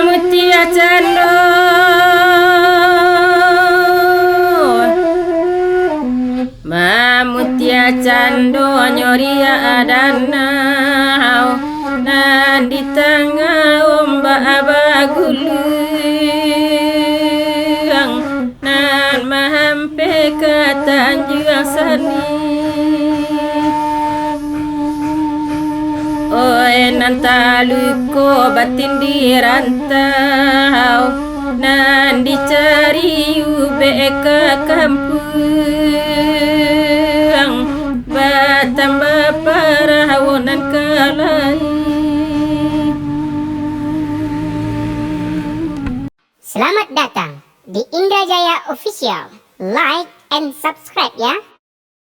Mutia cando Mutia cando nyoria adanau nan di tengah ombak abaguluang nan mahampe ke Tanjung Sani. Oi nan taluko batin dirantau nan dicari ube ke kampung batambah parawonan kalai. Selamat datang di Indrajaya Official. Like and subscribe ya.